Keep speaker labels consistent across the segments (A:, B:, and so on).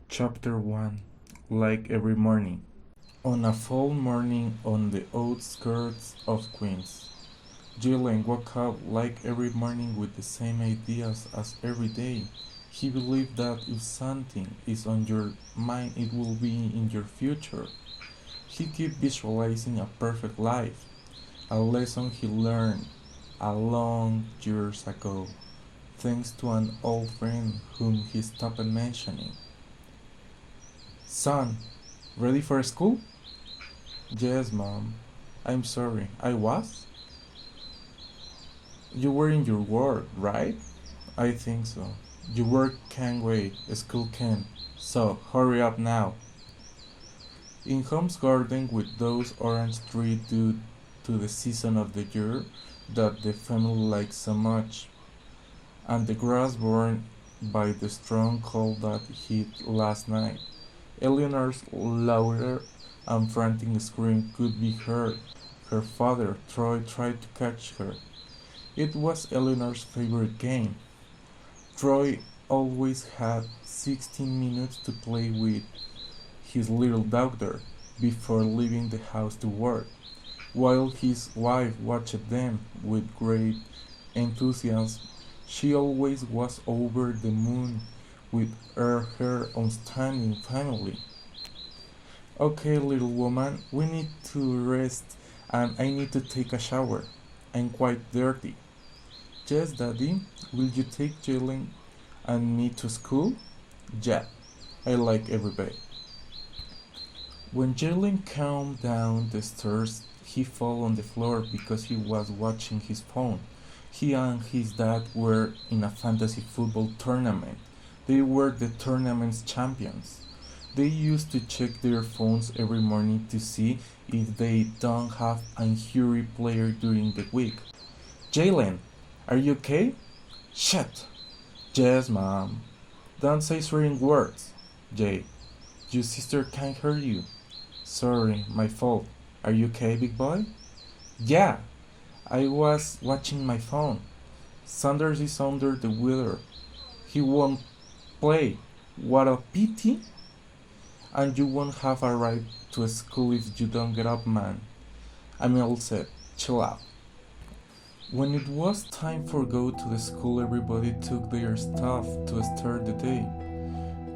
A: Chapter 1. Like every morning. On a fall morning on the outskirts of Queens, Jalen woke up like every morning with the same ideas as every day. He believed that if something is on your mind, it will be in your future. He kept visualizing a perfect life, a lesson he learned a long years ago, thanks to an old friend whom he stopped mentioning. Son, ready for school? Yes, Mom. I'm sorry, I was? You were in your work, right? I think so. Your work can't wait, school can. So, hurry up now. In Home's garden with those orange trees due to the season of the year that the family likes so much, and the grass burned by the strong cold that hit last night. Eleanor's louder and frantic scream could be heard. Her father, Troy, tried to catch her. It was Eleanor's favorite game. Troy always had 16 minutes to play with his little daughter before leaving the house to work, while his wife watched them with great enthusiasm. She always was over the moon with her outstanding family. Okay, little woman, we need to rest and I need to take a shower. I'm quite dirty. Yes, Daddy, will you take Jalen and me to school? Yeah, I like everybody. When Jalen came down the stairs, he fell on the floor because he was watching his phone. He and his dad were in a fantasy football tournament. They were the tournament's champions. They used to check their phones every morning to see if they don't have a injury player during the week. Jalen, are you okay? Shut. Yes, Mom. Don't say swearing words. Jay, your sister can't hear you. Sorry, my fault. Are you okay, big boy? Yeah, I was watching my phone. Sanders is under the weather. He won't play. What a pity. And you won't have a ride to school if you don't get up, man. I'm all set. Chill out. When it was time for go to the school, everybody took their stuff to start the day.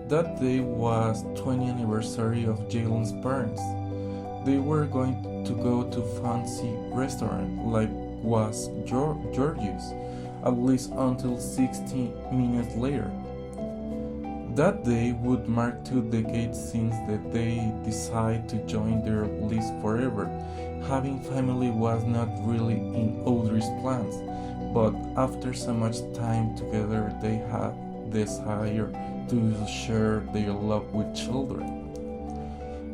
A: That day was 20th anniversary of Jalen's parents. They were going to go to fancy restaurant like was George's, at least until 60 minutes later. That day would mark 2 decades since the day decided to join their list forever. Having family was not really in Audrey's plans, but after so much time together, they had desire to share their love with children.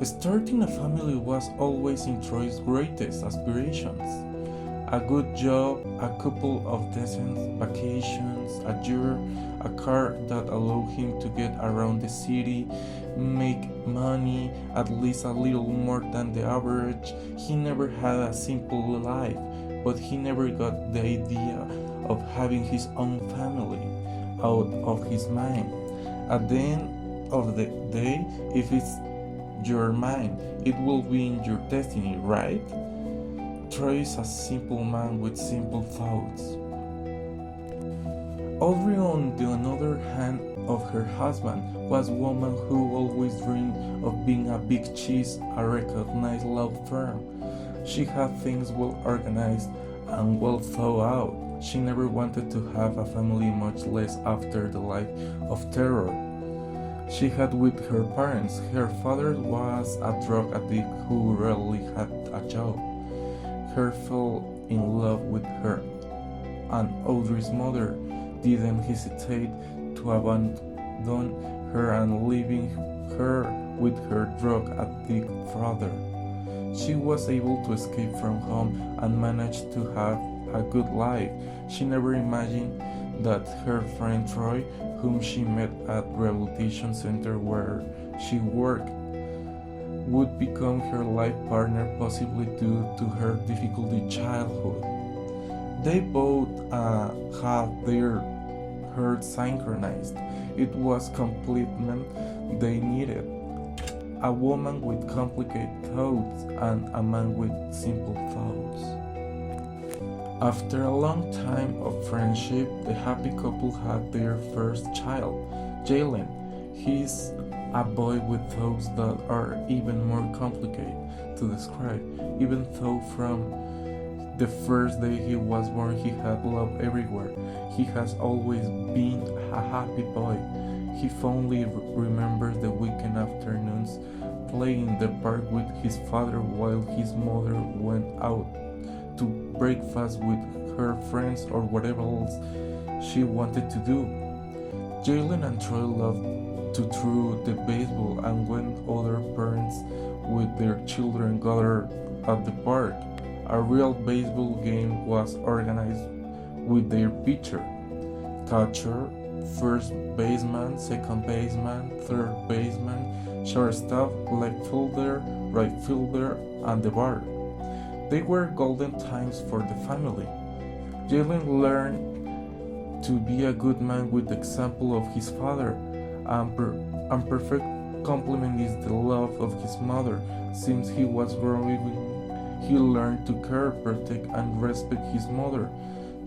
A: Starting a family was always in Troy's greatest aspirations. A good job, a couple of decent vacations, a year, a car that allowed him to get around the city, make money, at least a little more than the average. He never had a simple life, but he never got the idea of having his own family out of his mind. At the end of the day, if it's your mind, it will be in your destiny, right? Troy is a simple man with simple thoughts. Audrey, on the other hand, of her husband, was a woman who always dreamed of being a big cheese, a recognized law firm. She had things well organized and well thought out. She never wanted to have a family, much less after the life of terror she had with her parents. Her father was a drug addict who rarely had a job. Her fell in love with her, and Audrey's mother didn't hesitate to abandon her and leaving her with her drug addict father. She was able to escape from home and managed to have a good life. She never imagined that her friend Troy, whom she met at rehabilitation center where she worked, would become her life partner, possibly due to her difficult childhood. They both had heart synchronized. It was complement they needed. A woman with complicated thoughts and a man with simple thoughts. After a long time of friendship, the happy couple had their first child, Jalen. He's a boy with thoughts that are even more complicated to describe, even though from the first day he was born he had love everywhere. He has always been a happy boy. He fondly remembers the weekend afternoons playing in the park with his father while his mother went out to breakfast with her friends or whatever else she wanted to do. Jalen and Troy loved to throw the baseball, and when other parents with their children gathered at the park, a real baseball game was organized with their pitcher, catcher, first baseman, second baseman, third baseman, shortstop, left fielder, right fielder, and the bar. They were golden times for the family. Jalen learned to be a good man with the example of his father, and perfect complement is the love of his mother. Since he was growing, he learned to care, protect, and respect his mother.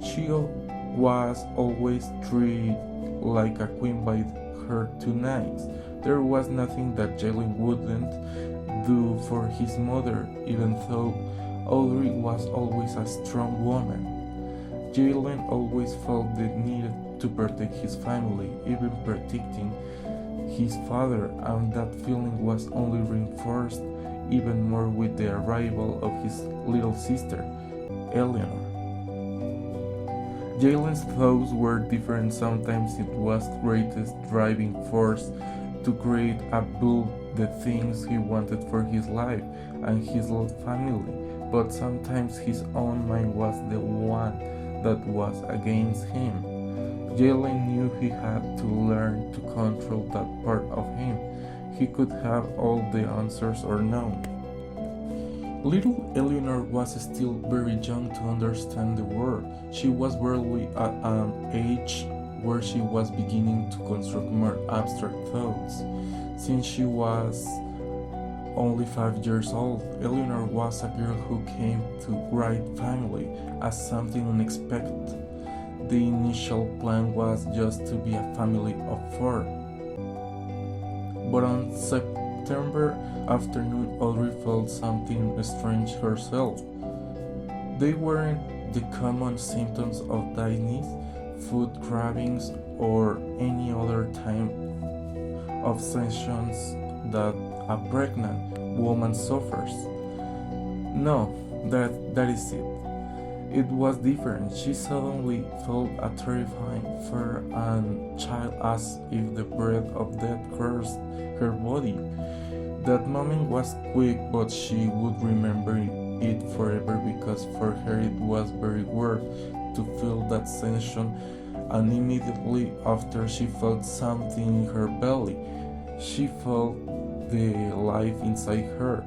A: She was always treated like a queen by her two knights. There was nothing that Jalen wouldn't do for his mother, even though Audrey was always a strong woman. Jalen always felt the need to protect his family, even protecting his father, and that feeling was only reinforced even more with the arrival of his little sister, Eleanor. Jalen's thoughts were different. Sometimes it was greatest driving force to create and build the things he wanted for his life and his family, but sometimes his own mind was the one that was against him. Jalen knew he had to learn to control that part of him. He could have all the answers or no. Little Eleanor was still very young to understand the world. She was barely at an age where she was beginning to construct more abstract thoughts. Since she was only 5 years old, Eleanor was a girl who came to right family as something unexpected. The initial plan was just to be a family of 4. But on September afternoon, Audrey felt something strange herself. They weren't the common symptoms of dizziness, food cravings, or any other type of sensations that a pregnant woman suffers. No, that is it. It was different. She suddenly felt a terrifying fear and chill as if the breath of death crossed her body. That moment was quick, but she would remember it forever because for her it was very weird to feel that sensation, and immediately after she felt something in her belly. She felt the life inside her.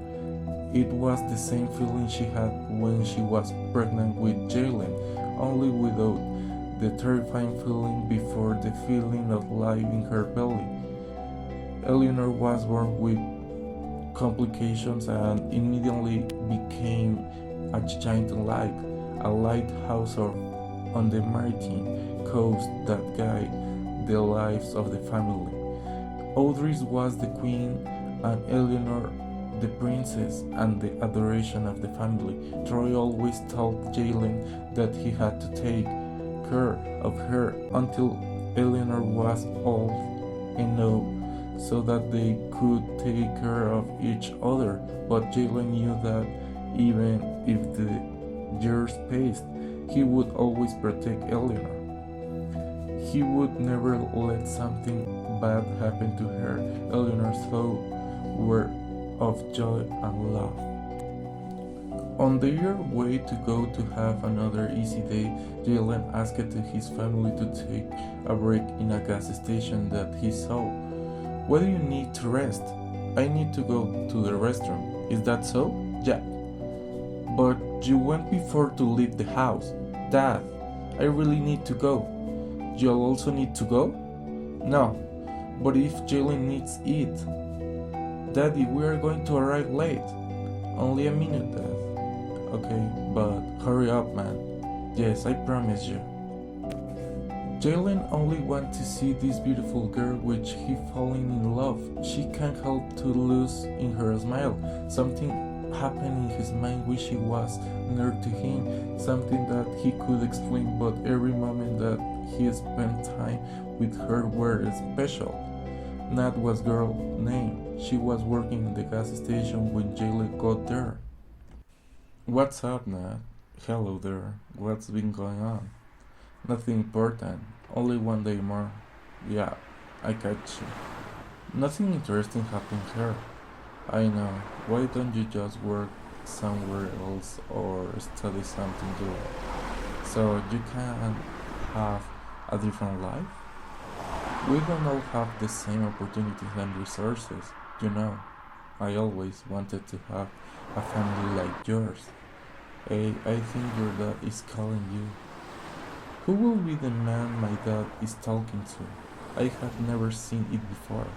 A: It was the same feeling she had when she was pregnant with Jalen, only without the terrifying feeling before the feeling of life in her belly. Eleanor was born with complications and immediately became a giant light, a lighthouse on the maritime coast that guided the lives of the family. Audrey was the queen and Eleanor the princess and the adoration of the family. Troy always told Jalen that he had to take care of her until Eleanor was old enough so that they could take care of each other. But Jalen knew that even if the years passed, he would always protect Eleanor. He would never let something bad happen to her. Eleanor's thoughts were of joy and love. On their way to go to have another easy day, Jalen asked his family to take a break in a gas station that he saw. "Why do you need to rest?" "I need to go to the restroom." "Is that so?" "Yeah." "But you went before to leave the house." "Dad, I really need to go." You'll also need to go? No, but if Jalen needs it. Daddy, we are going to arrive late. Only a minute, Dad. Okay, but hurry up, man. Yes, I promise you. Jalen only wants to see this beautiful girl which he falling in love. She can't help to lose in her smile. Something happened in his mind which she was near to him, something that he could explain, but every moment that he spent time with her were special. Nat was girl name. She was working in the gas station when Jalen got there. What's up, Nat? Hello there. What's been going on? Nothing important. Only one day more. Yeah, I catch you. Nothing interesting happened here. I know. Why don't you just work somewhere else or study something good so you can have a different life? We don't all have the same opportunities and resources, you know. I always wanted to have a family like yours. Hey, I think your dad is calling you. Who will be the man my dad is talking to? I have never seen it before.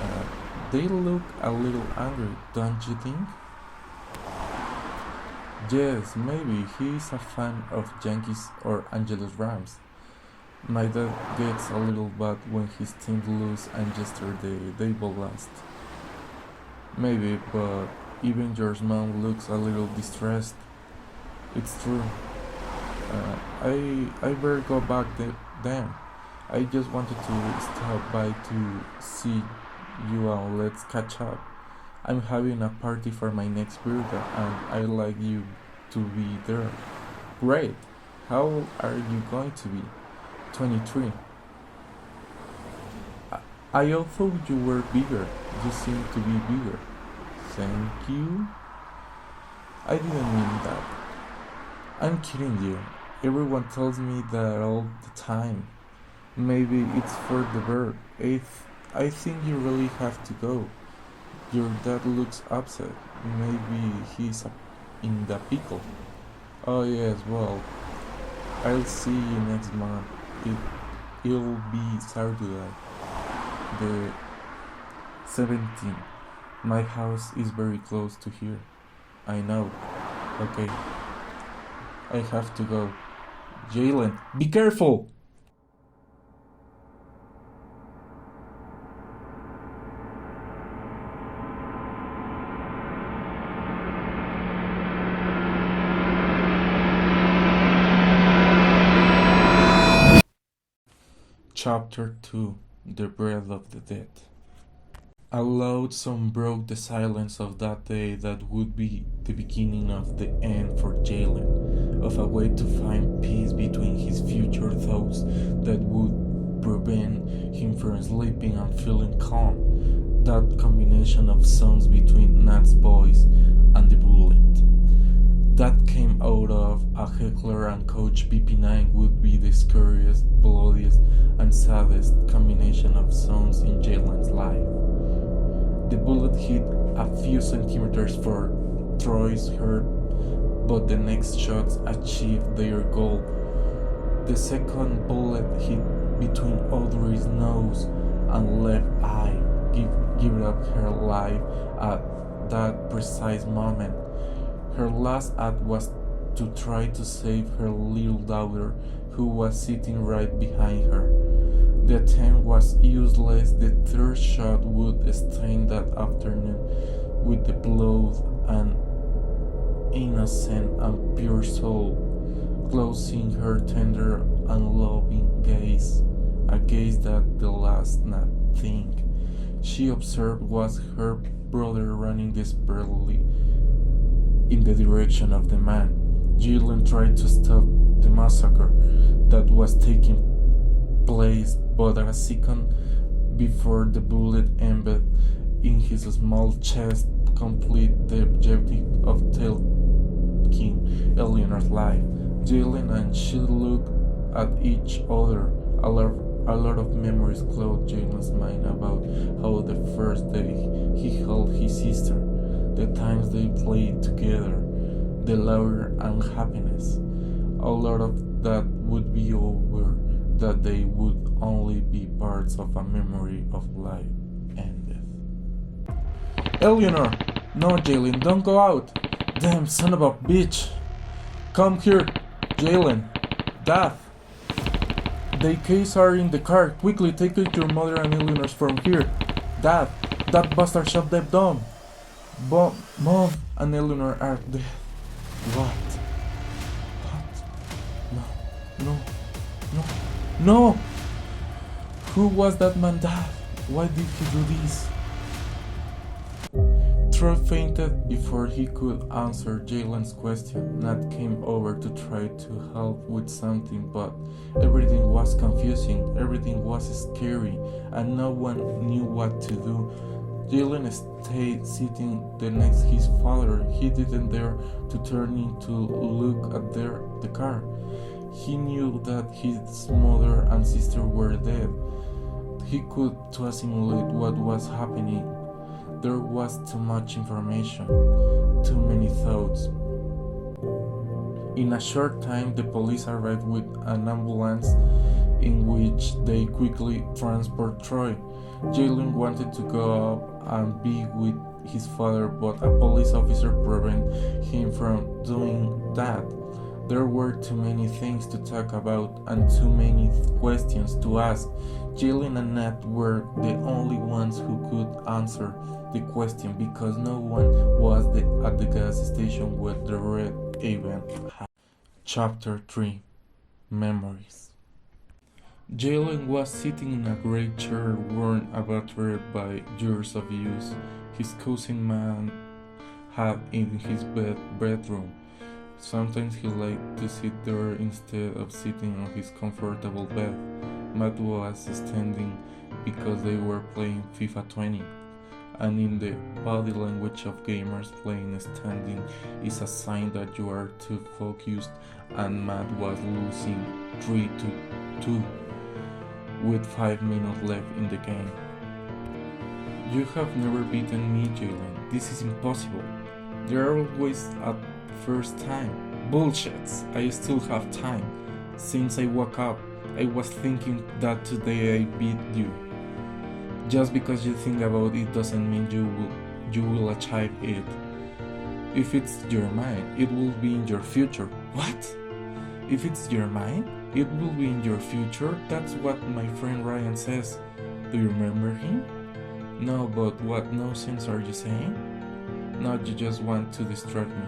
A: Uh, they look a little angry, don't you think? Yes, maybe he is a fan of Yankees or Angeles Rams. My dad gets a little bad when his team lose and yesterday they lost. Maybe, but even your mom looks a little distressed. It's true. I better go back then. I just wanted to stop by to see you and let's catch up. I'm having a party for my next birthday and I'd like you to be there. Great. How old are you going to be? 23. I thought you were bigger. You seem to be bigger. Thank you. I didn't mean that. I'm kidding you. Everyone tells me that all the time. Maybe it's for the bird. I think you really have to go. Your dad looks upset. Maybe he's in the pickle. Oh yes, well, I'll see you next month. It'll be Saturday, the 17th. My house is very close to here. I know. Okay, I have to go. Jalen, be careful! Chapter 2: The Breath of the Dead. A loud song broke the silence of that day that would be the beginning of the end for Jalen, of a way to find peace between his future thoughts that would prevent him from sleeping and feeling calm. That combination of sounds between Nat's voice and the bullet that came out of a heckler and Coach BP9 would be the scariest, bloodiest, and saddest combination of sounds in Jalen's life. The bullet hit a few centimeters for Troy's heart, but the next shots achieved their goal. The second bullet hit between Audrey's nose and left eye, giving up her life at that precise moment. Her last act was to try to save her little daughter, who was sitting right behind her. The attempt was useless. The third shot would stain that afternoon with the blood an innocent and pure soul, closing her tender and loving gaze, a gaze that the last thing she observed was her brother running desperately in the direction of the man. Jalen tried to stop the massacre that was taking place, but a second before the bullet embedded in his small chest completed the objective of taking Eleanor's life. Jalen and she looked at each other. A lot of memories clouded Jalen's mind about how the first day he held his sister, the times they played together, the laughter and happiness. A lot of that would be over, that they would only be parts of a memory of life ended. Eleanor! No, Jalen, don't go out! Damn son of a bitch! Come here, Jalen! Dad! The keys are in the car. Quickly take your mother and Eleanor's from here. Dad! That bastard shot them down! Mom and Eleanor are dead. What? No. No! Who was that man, Dad? Why did he do this? Troy fainted before he could answer Jalen's question. Nat came over to try to help with something, but everything was confusing, everything was scary, and no one knew what to do. Jalen stayed sitting next to his father. He didn't dare to turn in to look at the car. He knew that his mother and sister were dead. He could to assimilate what was happening. There was too much information, too many thoughts. In a short time, the police arrived with an ambulance in which they quickly transport Troy. Jalen wanted to go up and be with his father, but a police officer prevented him from doing that. There were too many things to talk about and too many questions to ask. Jalen and Nat were the only ones who could answer the question because no one was at the gas station where the red event happened. Chapter 3 Memories. Jalen was sitting in a great chair worn and battered by years of use. His cousin Matt had in his bedroom. Sometimes he liked to sit there instead of sitting on his comfortable bed. Matt was standing because they were playing FIFA 20. And in the body language of gamers, playing standing is a sign that you are too focused, and Matt was losing 3-2 with 5 minutes left in the game. You have never beaten me, Jalen. This is impossible. You're always at first time. Bullshits. I still have time. Since I woke up, I was thinking that today I beat you. Just because you think about it doesn't mean you will achieve it. If it's your mind, it will be in your future. What? If it's your mind, it will be in your future? That's what my friend Ryan says. Do you remember him? No, but what nonsense are you saying? No, you just want to distract me.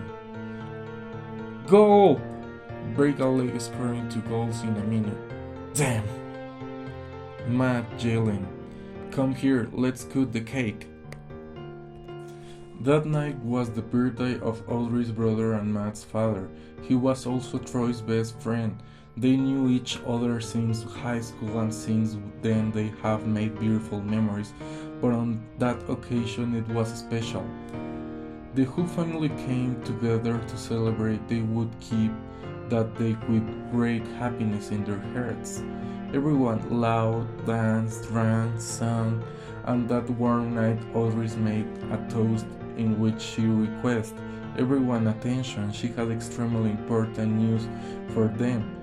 A: Goal! Break a leg scoring 2 goals in a minute. Damn! Matt, Jalen, come here, let's cut the cake. That night was the birthday of Audrey's brother and Matt's father. He was also Troy's best friend. They knew each other since high school, and since then they have made beautiful memories, but on that occasion it was special. The whole family came together to celebrate. They would keep that day with great happiness in their hearts. Everyone laughed, danced, drank, sang, and that warm night Audrey made a toast in which she requested everyone attention. She had extremely important news for them.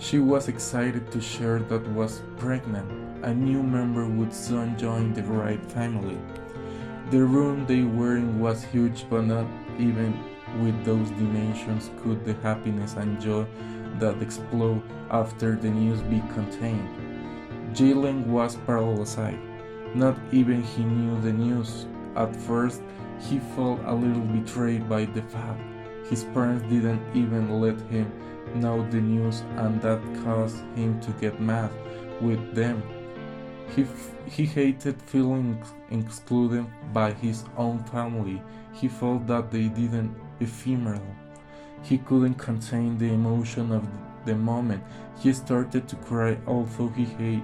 A: She was excited to share that was pregnant. A new member would soon join the Wright family. The room they were in was huge, but not even with those dimensions could the happiness and joy that explode after the news be contained. Jalen was paralyzed. Not even he knew the news. At first, he felt a little betrayed by the fact his parents didn't even let him know the news, and that caused him to get mad with them. He hated feeling excluded by his own family. He felt that they didn't ephemeral. He couldn't contain the emotion of the moment. He started to cry, although he hated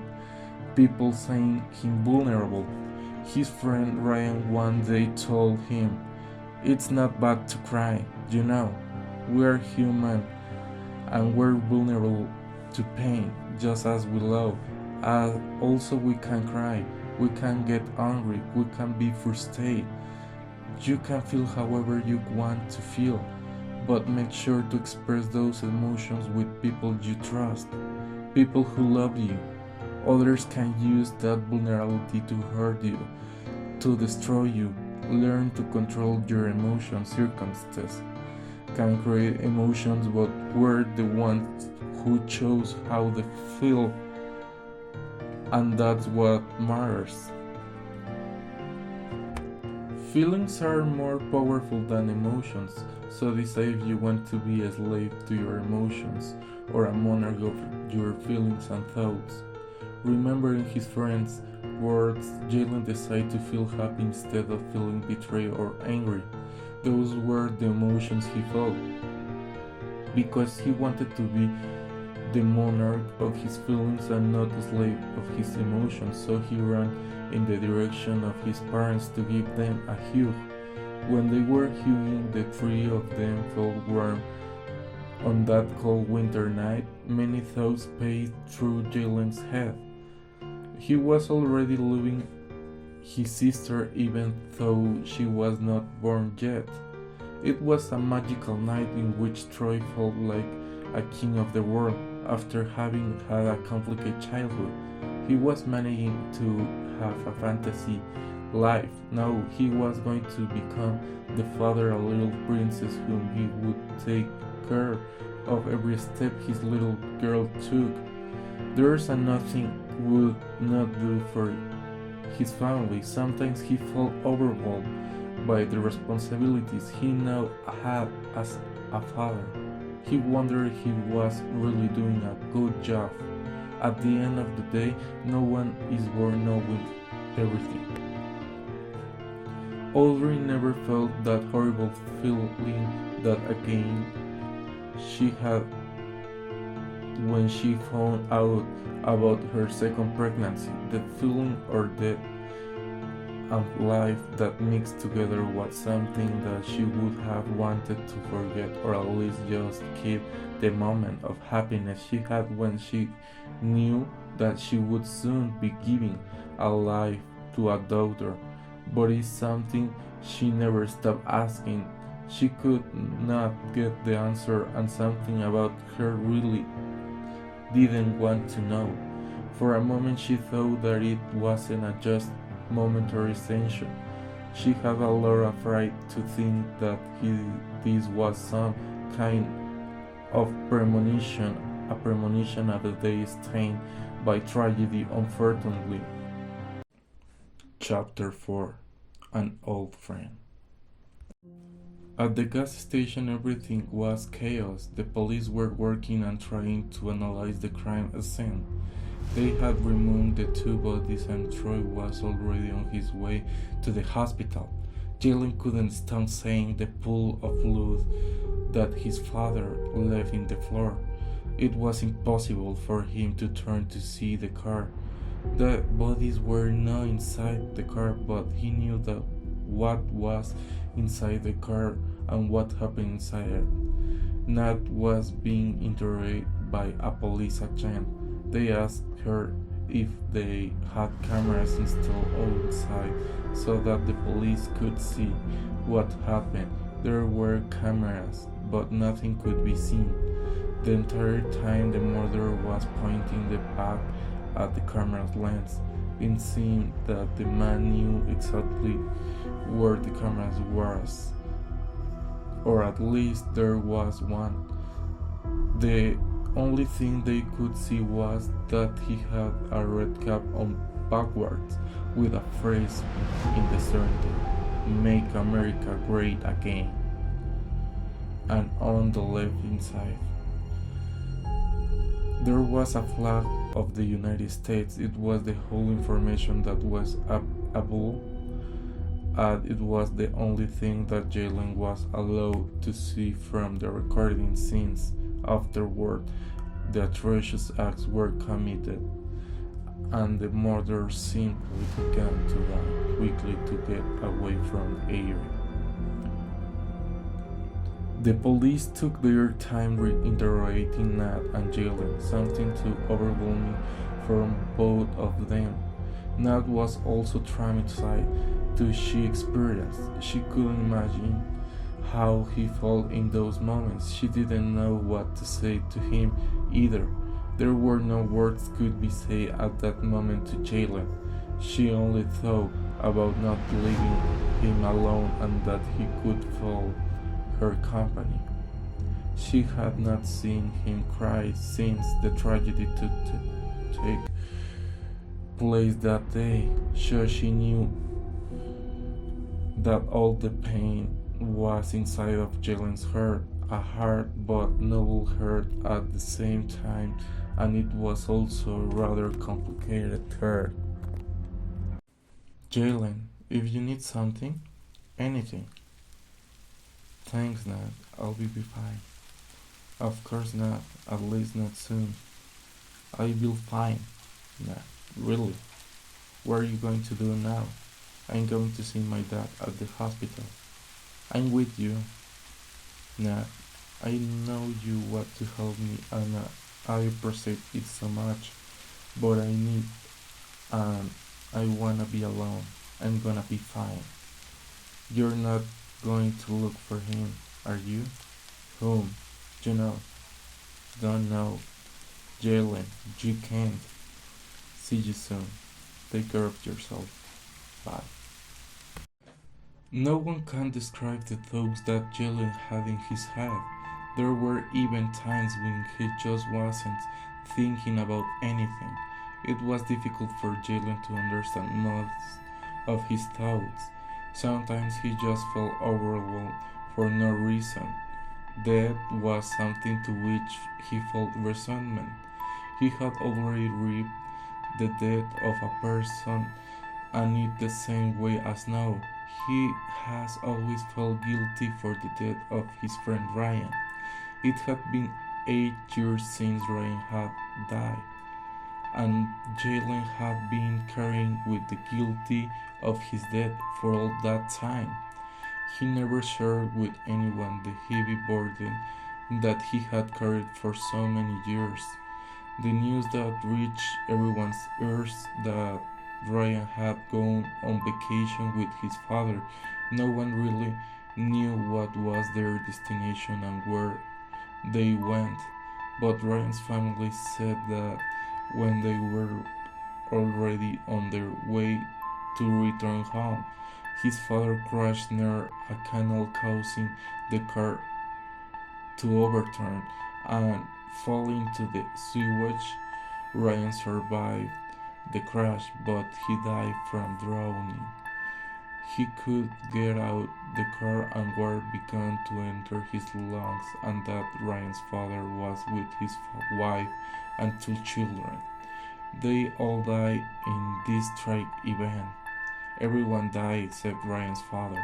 A: people saying him vulnerable. His friend Ryan one day told him, "It's not bad to cry, you know. We're human and we're vulnerable to pain, just as we love. Also we can cry, we can get angry, we can be frustrated. You can feel however you want to feel, but make sure to express those emotions with people you trust, people who love you. Others can use that vulnerability to hurt you, to destroy you. Learn to control your emotions. Circumstances can create emotions, but we're the ones who chose how they feel, and that's what matters. Feelings are more powerful than emotions, so decide if you want to be a slave to your emotions or a monarch of your feelings and thoughts. Remembering his friends' words, Jalen decided to feel happy instead of feeling betrayed or angry. Those were the emotions he felt. Because he wanted to be the monarch of his feelings and not a slave of his emotions, so he ran in the direction of his parents to give them a hug. When they were hugging, the three of them felt warm. On that cold winter night, many thoughts passed through Jalen's head. He was already loving his sister even though she was not born yet. It was a magical night in which Troy felt like a king of the world after having had a complicated childhood. He was managing to have a fantasy life. Now he was going to become the father of a little princess whom he would take care of every step his little girl took. There's nothing would not do for his family. Sometimes he felt overwhelmed by the responsibilities he now had as a father. He wondered if he was really doing a good job. At the end of the day, no one is born knowing everything. Audrey never felt that horrible feeling that again she had when she found out about her second pregnancy. The feeling or death and life that mixed together was something that she would have wanted to forget, or at least just keep the moment of happiness she had when she knew that she would soon be giving a life to a daughter. But it's something she never stopped asking. She could not get the answer, and something about her really didn't want to know. For a moment she thought that it wasn't a just momentary sensation. She had a lot of right to think that this was some kind of premonition, a premonition of a day stained by tragedy, unfortunately. Chapter 4. An Old Friend. At the gas station everything was chaos. The police were working and trying to analyze the crime scene. They had removed the two bodies and Troy was already on his way to the hospital. Jalen couldn't stand seeing the pool of blood that his father left in the floor. It was impossible for him to turn to see the car. The bodies were not inside the car, but he knew that what was inside the car and what happened inside it. Nat was being interrogated by a police agent. They asked her if they had cameras installed outside so that the police could see what happened. There were cameras, but nothing could be seen. The entire time the murderer was pointing the back at the camera's lens. It seemed that the man knew exactly where the cameras was, or at least there was one. The only thing they could see was that he had a red cap on backwards with a phrase in the center, "Make America Great Again," and on the left inside there was a flag of the United States. It was the whole information that was available, and it was the only thing that Jalen was allowed to see from the recording scenes. Afterward, the atrocious acts were committed, and the murderers simply began to run quickly to get away from the area. The police took their time interrogating Nat and Jalen, something too overwhelming for both of them. Nat was also traumatized to she experienced. She couldn't imagine how he felt in those moments. She didn't know what to say to him either. There were no words could be said at that moment to Jalen. She only thought about not leaving him alone and that he could feel her company. She had not seen him cry since the tragedy to take place that day, so she knew that all the pain was inside of Jalen's heart, a hard but noble hurt at the same time, and it was also a rather complicated hurt. Jalen, if you need something, anything. Thanks, Nat. I'll be fine. Of course not, at least not soon. I will fine. Nat, really? What are you going to do now? I'm going to see my dad at the hospital. I'm with you. Nat, I know you want to help me and I appreciate it so much, but I need and I wanna be alone. I'm gonna be fine. You're not going to look for him, are you? Whom? You know. Don't know. Jalen, you can't. See you soon. Take care of yourself. Bye. No one can describe the thoughts that Jalen had in his head. There were even times when he just wasn't thinking about anything. It was difficult for Jalen to understand most of his thoughts. Sometimes he just felt overwhelmed for no reason. That was something to which he felt resentment. He had already reaped the death of a person, and in the same way as now, he has always felt guilty for the death of his friend Ryan. It had been 8 years since Ryan had died, and Jalen had been carrying with the guilty of his death for all that time. He never shared with anyone the heavy burden that he had carried for so many years. The news that reached everyone's ears that Ryan had gone on vacation with his father. No one really knew what was their destination and where they went, but Ryan's family said that when they were already on their way to return home, his father crashed near a canal, causing the car to overturn and fall into the sewage. Ryan survived the crash, but he died from drowning. He could get out the car and water began to enter his lungs, and that Ryan's father was with his wife and 2 children. They all died in this tragic event. Everyone died except Ryan's father,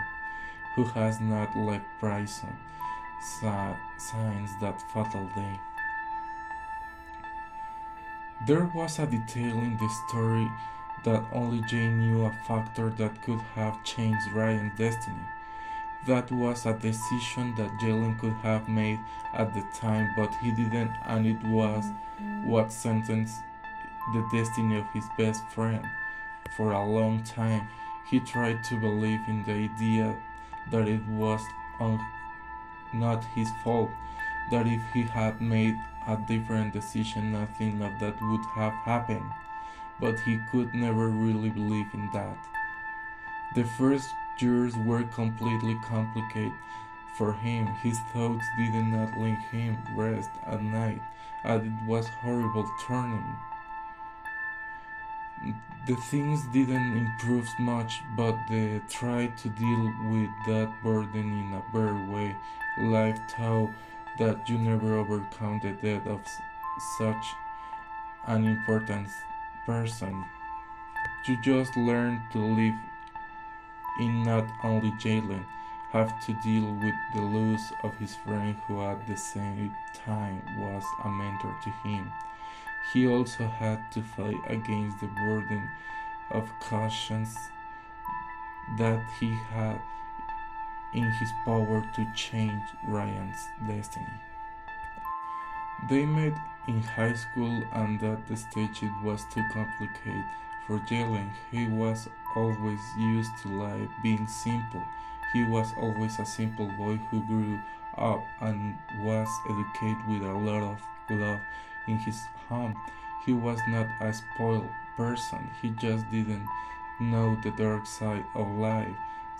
A: who has not left prison since that fatal day. There was a detail in the story that only Jane knew, a factor that could have changed Ryan's destiny. That was a decision that Jalen could have made at the time, but he didn't, and it was what sentenced the destiny of his best friend. For a long time, he tried to believe in the idea that it was not his fault, that if he had made a different decision, nothing of that would have happened. But he could never really believe in that. The first years were completely complicated for him. His thoughts did not let him rest at night, and it was horrible turning. The things didn't improve much, but they tried to deal with that burden in a better way. Life taught that you never overcome the death of such an important person. You just learn to live in. Not only Jalen have to deal with the loss of his friend, who at the same time was a mentor to him. He also had to fight against the burden of conscience that he had in his power to change Ryan's destiny. They met in high school, and at the stage it was too complicated for Jalen. He was always used to life being simple. He was always a simple boy who grew up and was educated with a lot of love in his home. He was not a spoiled person, he just didn't know the dark side of life.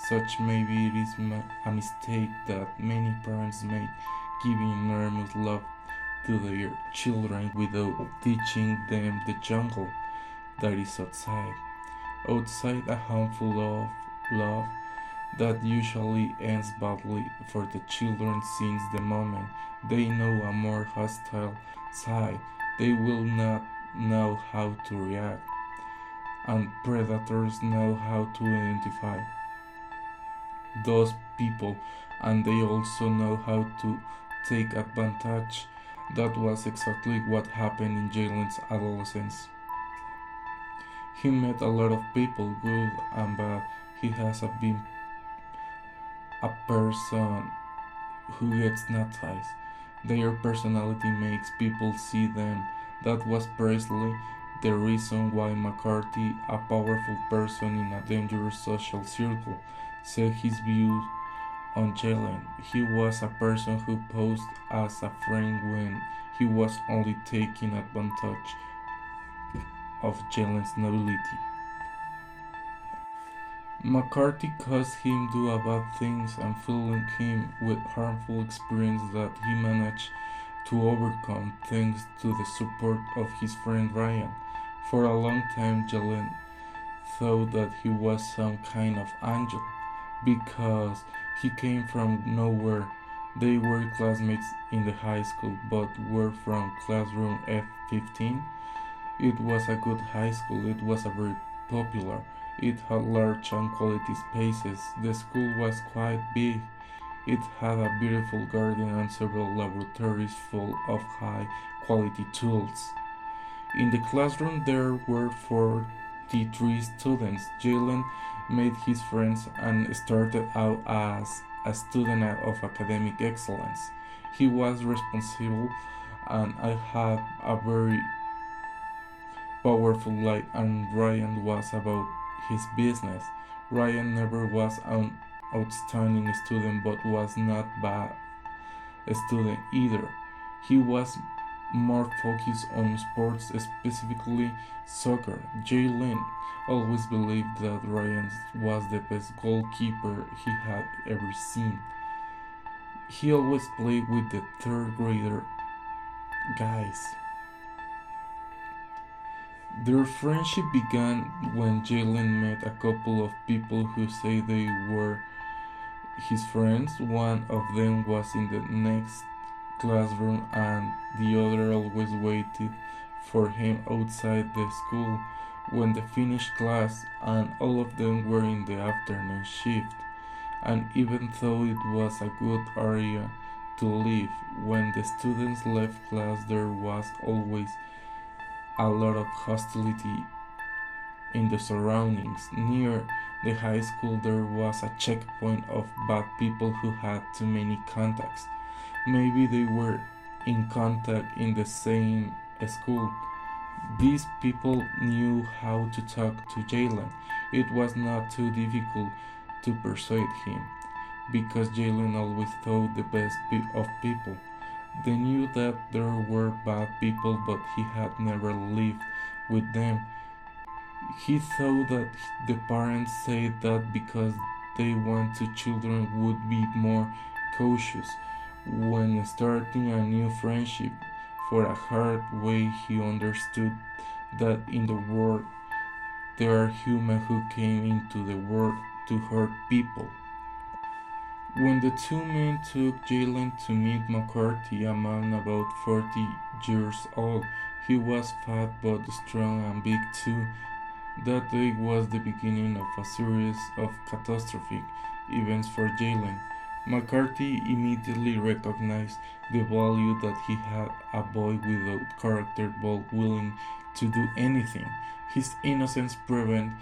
A: Such maybe it is a mistake that many parents make, giving enormous love to their children without teaching them the jungle that is outside. Outside a handful of love that usually ends badly for the children since the moment they know a more hostile side, they will not know how to react, and predators know how to identify those people, and they also know how to take advantage. That was exactly what happened in Jalen's adolescence. He met a lot of people, good and bad. He has been a person who gets noticed. Their personality makes people see them. That was precisely the reason why McCarthy, a powerful person in a dangerous social circle, said his views on Jalen. He was a person who posed as a friend when he was only taking advantage of Jalen's nobility. McCarthy caused him do a bad things and filling him with harmful experience that he managed to overcome thanks to the support of his friend Ryan. For a long time Jalen thought that he was some kind of angel because he came from nowhere. They were classmates in the high school but were from classroom F15. It was a good high school, it was a very popular. It had large and quality spaces. The school was quite big. It had a beautiful garden and several laboratories full of high quality tools. In the classroom there were 43 students. Jalen made his friends and started out as a student of academic excellence. He was responsible and I had a very powerful light, and Ryan was about his business. Ryan never was an outstanding student but was not bad student either. He was more focused on sports, specifically soccer. Jalen always believed that Ryan was the best goalkeeper he had ever seen. He always played with the third grader guys. Their friendship began when Jalen met a couple of people who say they were his friends. One of them was in the next classroom and the other always waited for him outside the school when they finished class, and all of them were in the afternoon shift. And even though it was a good area to live, when the students left class there was always a lot of hostility in the surroundings. Near the high school there was a checkpoint of bad people who had too many contacts. Maybe they were in contact in the same school. These people knew how to talk to Jalen. It was not too difficult to persuade him, because Jalen always thought the best of people. They knew that there were bad people, but he had never lived with them. He thought that the parents said that because they wanted children would be more cautious when starting a new friendship. For a hard way he understood that in the world there are humans who came into the world to hurt people. When the two men took Jalen to meet McCarthy, a man about 40 years old, he was fat but strong and big too. That day was the beginning of a series of catastrophic events for Jalen. McCarthy immediately recognized the value that he had, a boy without character but willing to do anything. His innocence prevented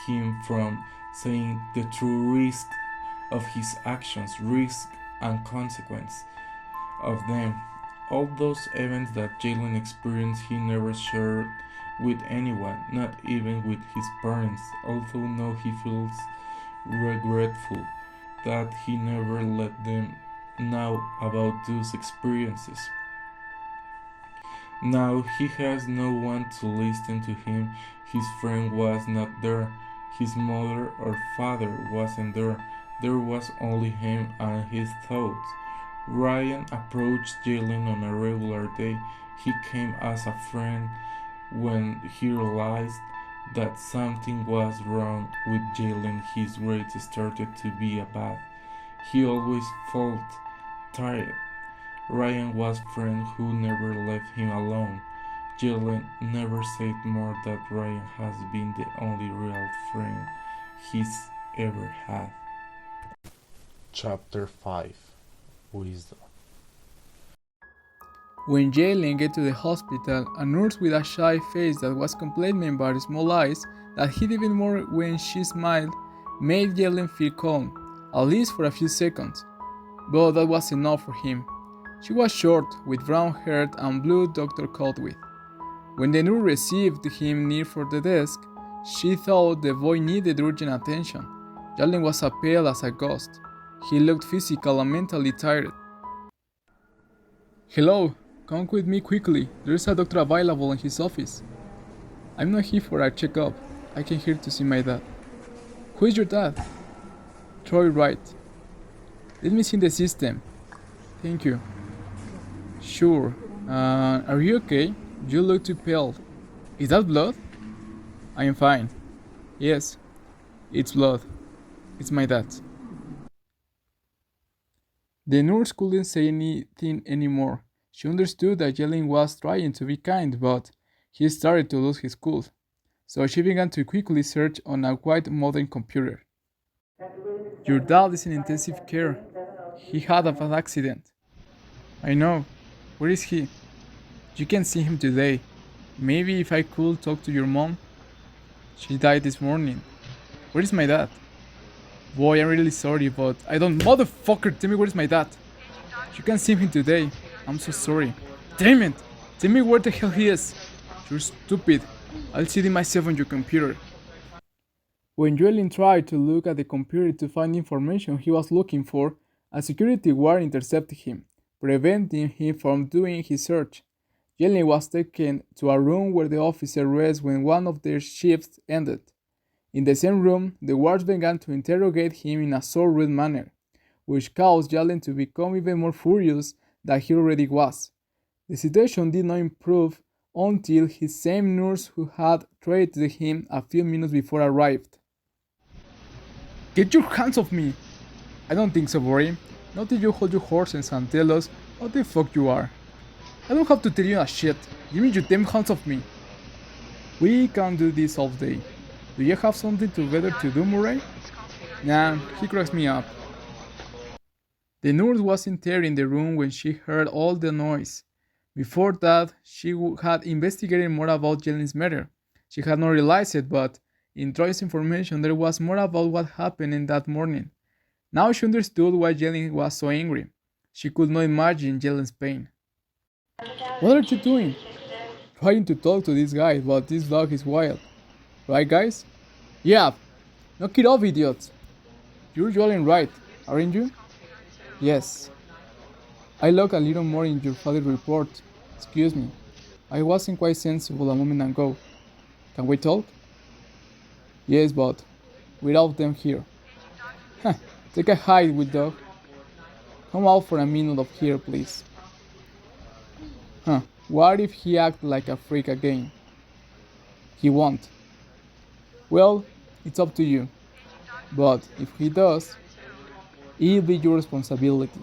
A: him from seeing the true risk of his actions, risk and consequence of them. All those events that Jalen experienced he never shared with anyone, not even with his parents, although now he feels regretful that he never let them know about those experiences. Now he has no one to listen to him. His friend was not there. His mother or father wasn't there. There was only him and his thoughts. Ryan approached Jalen on a regular day. He came as a friend when he realized that something was wrong with Jalen. His grades started to be bad. He always felt tired. Ryan was a friend who never left him alone. Jalen never said more that Ryan has been the only real friend he's ever had. Chapter 5 Wisdom.
B: When Jalen get to the hospital, a nurse with a shy face that was complemented by small eyes that hid even more when she smiled made Jalen feel calm, at least for a few seconds. But that was enough for him. She was short, with brown hair and blue doctor coat with. When the nurse received him near for the desk, she thought the boy needed urgent attention. Jalen was as pale as a ghost. He looked physical and mentally tired. Hello, come with me quickly. There is a doctor available in his office. I'm not here for a checkup. I came here to see my dad. Who is your dad? Troy Wright. Let me see the system. Thank you. Sure. Are you okay? You look too pale. Is that blood? I am fine. Yes, it's blood. It's my dad. The nurse couldn't say anything anymore. She understood that Jalen was trying to be kind, but he started to lose his cool. So she began to quickly search on a quite modern computer. Your dad is in intensive care. He had a bad accident. I know. Where is he? You can see him today. Maybe if I could talk to your mom? She died this morning. Where is my dad? Boy, I'm really sorry, but I don't. Motherfucker, tell me where is my dad? You can see him today. I'm so sorry. Damn it! Tell me where the hell he is. You're stupid. I'll see it myself on your computer. When Jalen tried to look at the computer to find information he was looking for, a security guard intercepted him, preventing him from doing his search. Jalen was taken to a room where the officer rests when one of their shifts ended. In the same room, the guards began to interrogate him in a so rude manner, which caused Jalen to become even more furious than he already was. The situation did not improve until his same nurse who had treated him a few minutes before arrived. Get your hands off me! I don't think so, Bory. Not if you hold your horses and tell us what the fuck you are. I don't have to tell you a shit. Give me your damn hands off me. We can't do this all day. Do you have something better to do, Murray? Nah, he cracks me up. The nurse wasn't there in the room when she heard all the noise. Before that, she had investigated more about Jalen's murder. She had not realized it, but in Troy's information there was more about what happened in that morning. Now she understood why Jalen was so angry. She could not imagine Jalen's pain. What are you doing? Trying to talk to this guy, but this dog is wild. Right, guys? Yeah. Knock it off, idiots. You're Jalen Wright, aren't you? Yes. I look a little more in your father's report. Excuse me. I wasn't quite sensible a moment ago. Can we talk? Yes, but without them here. Huh. Take a hike with dog. Come out for a minute up here, please. Huh. What if he acts like a freak again? He won't. Well, it's up to you. But if he does, it'll be your responsibility.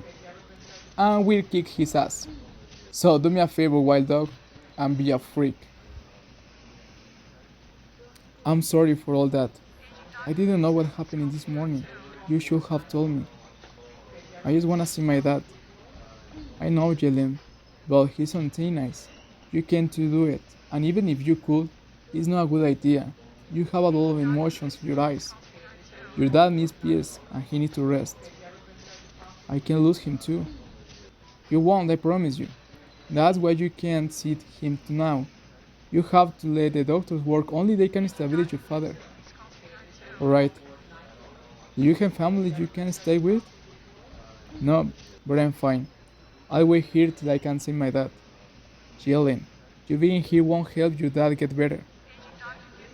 B: And we'll kick his ass. So do me a favor, wild dog, and be a freak. I'm sorry for all that. I didn't know what happened this morning. You should have told me. I just wanna see my dad. I know, Jalen, but he's on thin ice. You can't do it, and even if you could, it's not a good idea. You have a lot of emotions in your eyes. Your dad needs peace, and he needs to rest. I can lose him too. You won't, I promise you. That's why you can't see him now. You have to let the doctors work, only they can stabilize your father. Alright. Do you have family you can stay with? No, but I'm fine. I'll wait here till I can see my dad. Jalen, you being here won't help your dad get better.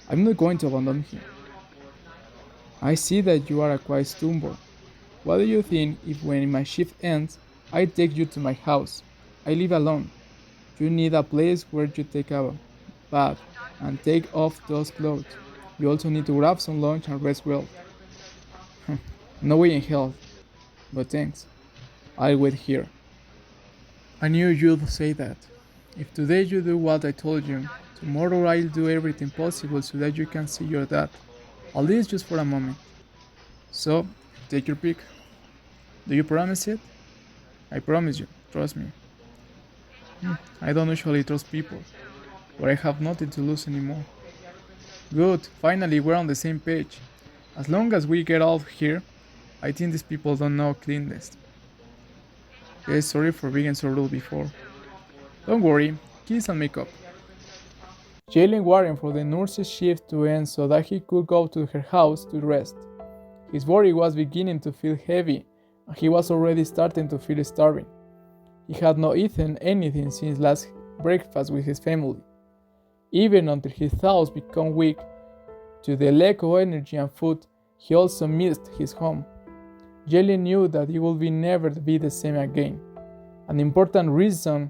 B: I'm not going to abandon him. I see that you are a quiet stubborn. What do you think if when my shift ends, I take you to my house? I live alone. You need a place where you take a bath and take off those clothes. You also need to grab some lunch and rest well. No way in hell, but thanks. I'll wait here. I knew you'd say that. If today you do what I told you, tomorrow I'll do everything possible so that you can see your dad, at least just for a moment. So, take your pick. Do you promise it? I promise you, trust me. I don't usually trust people, but I have nothing to lose anymore. Good, finally we're on the same page. As long as we get out of here, I think these people don't know cleanliness. Yes, sorry for being so rude before. Don't worry, kiss and make up. Jalen waited for the nurse's shift to end so that he could go to her house to rest. His body was beginning to feel heavy, and he was already starting to feel starving. He had not eaten anything since last breakfast with his family. Even until his thoughts became weak to the lack of energy and food, he also missed his home. Jalen knew that he would never be the same again. An important reason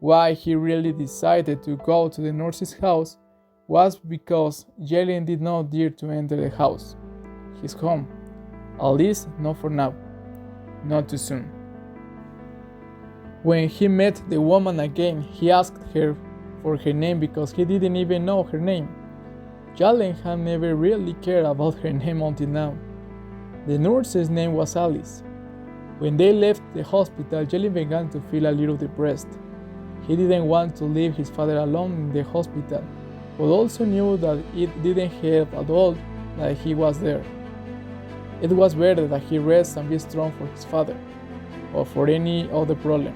B: why he really decided to go to the nurse's house was because Jalen did not dare to enter the house, his home. At least not for now, not too soon. When he met the woman again, he asked her for her name because he didn't even know her name. Jalen had never really cared about her name until now. The nurse's name was Alice. When they left the hospital, Jalen began to feel a little depressed. He didn't want to leave his father alone in the hospital, but also knew that it didn't help at all that he was there. It was better that he rest and be strong for his father, or for any other problem.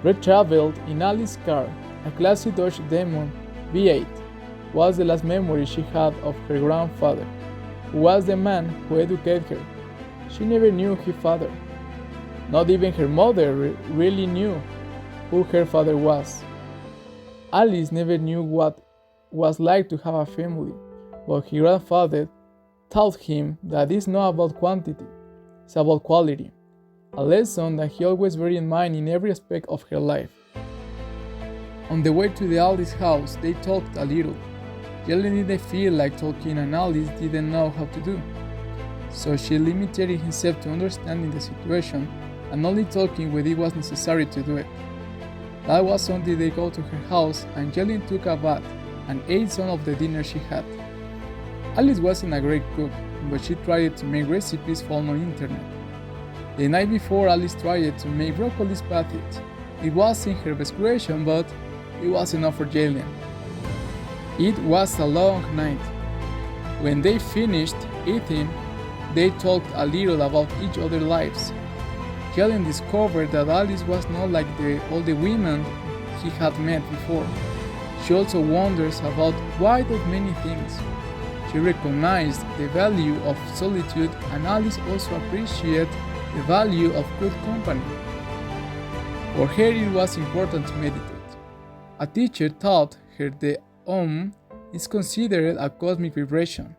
B: Red traveled in Alice's car, a classy Dodge Demon V8, was the last memory she had of her grandfather, who was the man who educated her. She never knew her father. Not even her mother really knew who her father was. Alice never knew what it was like to have a family, but her grandfather taught him that it's not about quantity, it's about quality, a lesson that he always bear in mind in every aspect of her life. On the way to the Alice house, they talked a little. Jalen didn't feel like talking and Alice didn't know how to do. So she limited himself to understanding the situation and only talking when it was necessary to do it. That was until they go to her house and Jalen took a bath and ate some of the dinner she had. Alice wasn't a great cook, but she tried to make recipes found on the internet. The night before, Alice tried to make broccoli spaghetti. It wasn't her best creation, but it was enough for Jalen. It was a long night. When they finished eating, they talked a little about each other's lives. Jalen discovered that Alice was not like all the women he had met before. She also wonders about why those many things. She recognized the value of solitude, and Alice also appreciated the value of good company. For her it was important to meditate. A teacher taught her the is considered a cosmic vibration.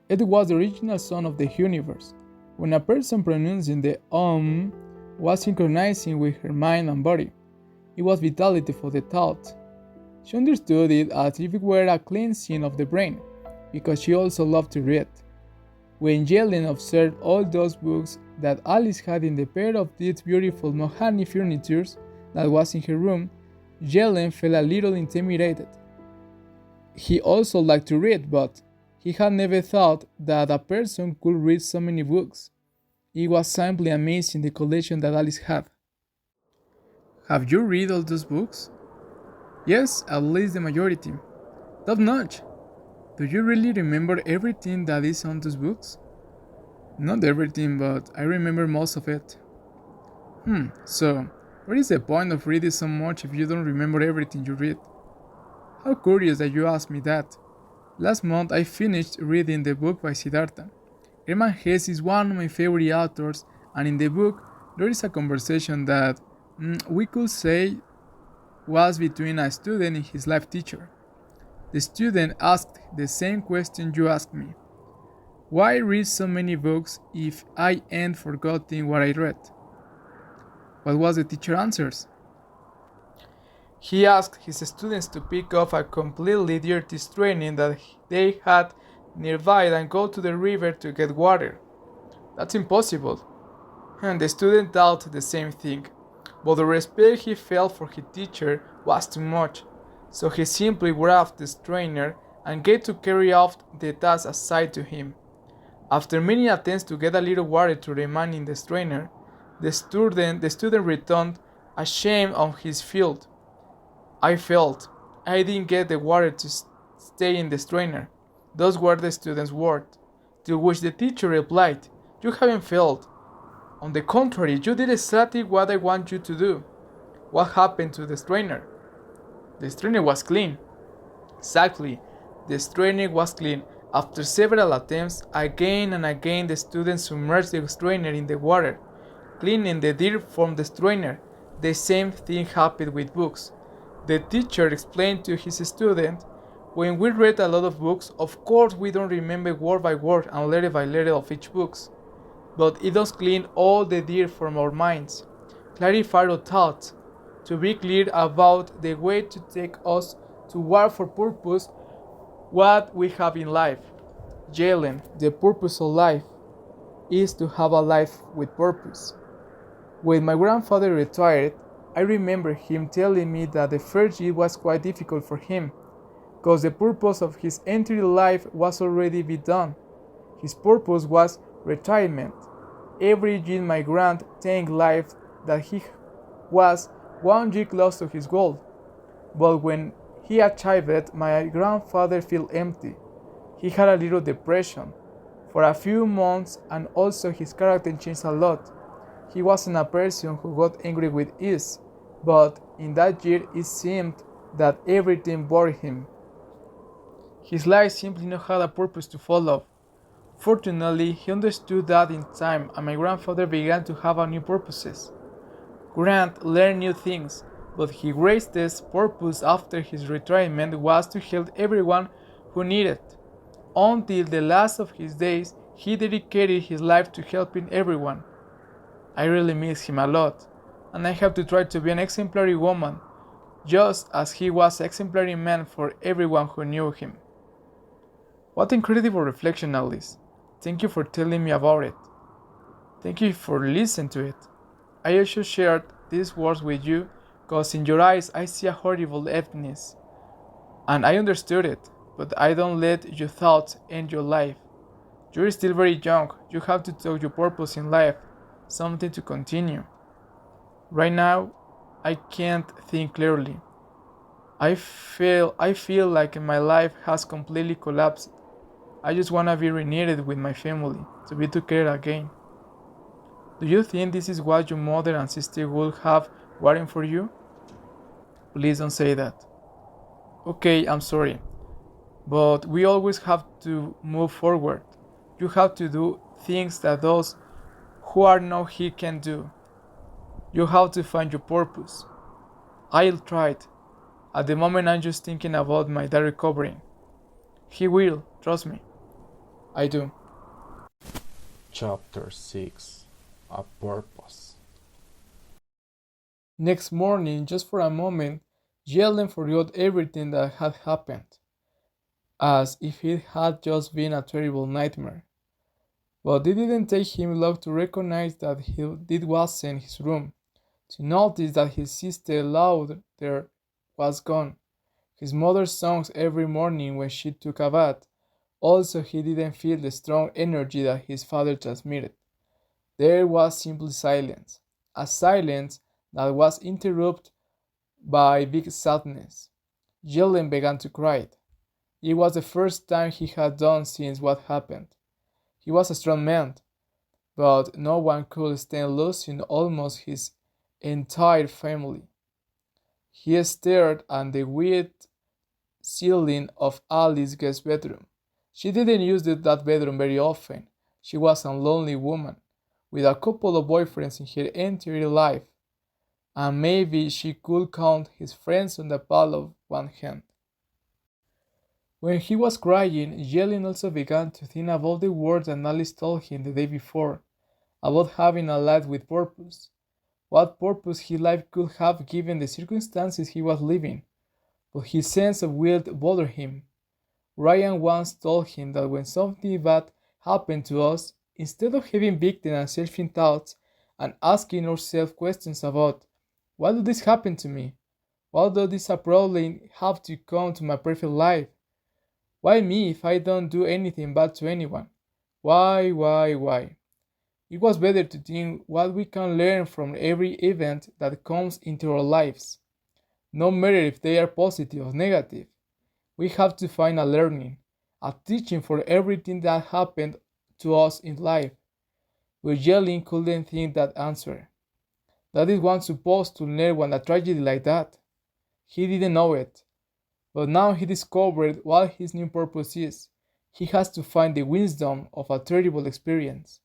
B: It was the original sound of the universe. When a person pronouncing the was synchronizing with her mind and body, it was vitality for the thought. She understood it as if it were a cleansing of the brain, because she also loved to read. When Jalen observed all those books that Alice had in the pair of these beautiful mahogany furniture that was in her room, Jalen felt a little intimidated. He also liked to read, but he had never thought that a person could read so many books. It was simply amazing the collection that Alice had. Have you read all those books? Yes, at least the majority. Top notch! Do you really remember everything that is on those books? Not everything, but I remember most of it. So, what is the point of reading so much if you don't remember everything you read? How curious that you asked me that. Last month I finished reading the book by Siddhartha. Herman Hesse is one of my favorite authors, and in the book, there is a conversation that we could say was between a student and his life teacher. The student asked the same question you asked me: why read so many books if I ain't forgetting what I read? What was the teacher answers? He asked his students to pick up a completely dirty training that they had nearby and go to the river to get water. That's impossible. And the student thought the same thing, but the respect he felt for his teacher was too much, so he simply grabbed the strainer and gave to carry out the task assigned to him. After many attempts to get a little water to remain in the strainer, the student returned ashamed of his field. I failed. I didn't get the water to stay in the strainer. Those were the student's words. To which the teacher replied, "You haven't failed. On the contrary, you did exactly what I want you to do." What happened to the strainer? The strainer was clean. Exactly. The strainer was clean. After several attempts, again and again the student submerged the strainer in the water, cleaning the dirt from the strainer. The same thing happened with books. The teacher explained to his student, when we read a lot of books, of course we don't remember word by word and letter by letter of each book, but it does clean all the dirt from our minds, clarify our thoughts, to be clear about the way to take us to what for purpose what we have in life. Jalen, the purpose of life is to have a life with purpose. When my grandfather retired, I remember him telling me that the first year was quite difficult for him, because the purpose of his entire life was already be done. His purpose was retirement. Every year my grand thanked life that he was 1 year close to his goal. But when he achieved it, my grandfather felt empty. He had a little depression for a few months, and also his character changed a lot. He wasn't a person who got angry with ease, but in that year it seemed that everything bored him. His life simply not had a purpose to follow. Fortunately, he understood that in time, and my grandfather began to have a new purposes. Grant learned new things, but his greatest purpose after his retirement was to help everyone who needed. Until the last of his days, he dedicated his life to helping everyone. I really miss him a lot, and I have to try to be an exemplary woman, just as he was an exemplary man for everyone who knew him. What incredible reflection, Alice. Thank you for telling me about it. Thank you for listening to it. I also shared these words with you because in your eyes I see a horrible emptiness. And I understood it, but I don't let your thoughts end your life. You're still very young, you have to tell your purpose in life, something to continue. Right now, I can't think clearly. I feel like my life has completely collapsed. I just wanna be reunited with my family, to be together again. Do you think this is what your mother and sister would have waiting for you? Please don't say that. Okay, I'm sorry, but we always have to move forward. You have to do things that those who are not here can do. You have to find your purpose. I'll try it. At the moment, I'm just thinking about my dad recovering. He will, trust me. I do.
A: Chapter 6. A Purpose.
B: Next morning, just for a moment, Sheldon forgot everything that had happened, as if it had just been a terrible nightmare. But it didn't take him long to recognize that it wasn't his room, to notice that his sister Lauder was gone, his mother's songs every morning when she took a bath. Also, he didn't feel the strong energy that his father transmitted. There was simply silence, a silence that was interrupted by big sadness. Jelen began to cry. It was the first time he had done since what happened. He was a strong man, but no one could stand losing almost his entire family. He stared at the white ceiling of Alice's guest bedroom. She didn't use that bedroom very often. She was a lonely woman, with a couple of boyfriends in her entire life, and maybe she could count his friends on the palm of one hand. When he was crying, Jelen also began to think about the words that Alice told him the day before, about having a life with purpose. What purpose his life could have given the circumstances he was living, but his sense of guilt bothered him. Ryan once told him that when something bad happened to us, instead of having victim and selfish thoughts and asking ourselves questions about why did this happen to me? Why does this problem have to come to my perfect life? Why me if I don't do anything bad to anyone? Why? It was better to think what we can learn from every event that comes into our lives, no matter if they are positive or negative. We have to find a learning, a teaching for everything that happened to us in life. But Jelen couldn't think that answer. That is one supposed to learn when a tragedy like that. He didn't know it, but now he discovered what his new purpose is. He has to find the wisdom of a terrible experience.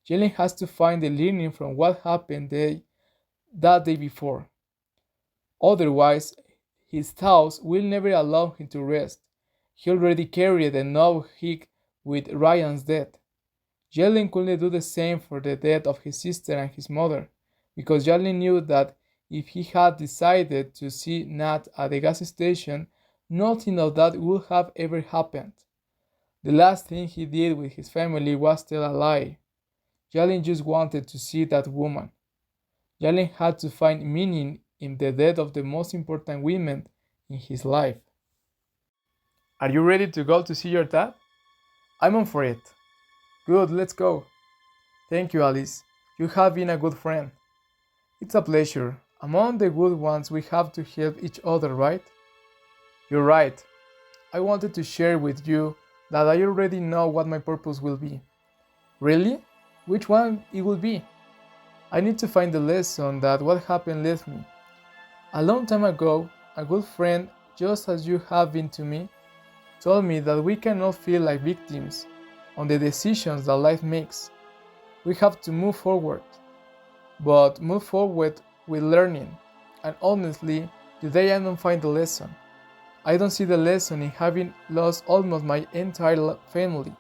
B: Jalen has to find the learning from what happened that day before. Otherwise, his thoughts will never allow him to rest. He already carried enough heat with Ryan's death. Jalen couldn't do the same for the death of his sister and his mother, because Jalen knew that if he had decided to see Nat at the gas station, nothing of that would have ever happened. The last thing he did with his family was tell a lie. Jalen just wanted to see that woman. Jalen had to find meaning in the death of the most important women in his life. Are you ready to go to see your dad? I'm on for it. Good, let's go. Thank you, Alice. You have been a good friend. It's a pleasure. Among the good ones, we have to help each other, right? You're right. I wanted to share with you that I already know what my purpose will be. Really? Which one it will be? I need to find the lesson that what happened left me. A long time ago, a good friend, just as you have been to me, told me that we cannot feel like victims on the decisions that life makes. We have to move forward, but move forward with learning. And honestly, today I don't find the lesson. I don't see the lesson in having lost almost my entire family.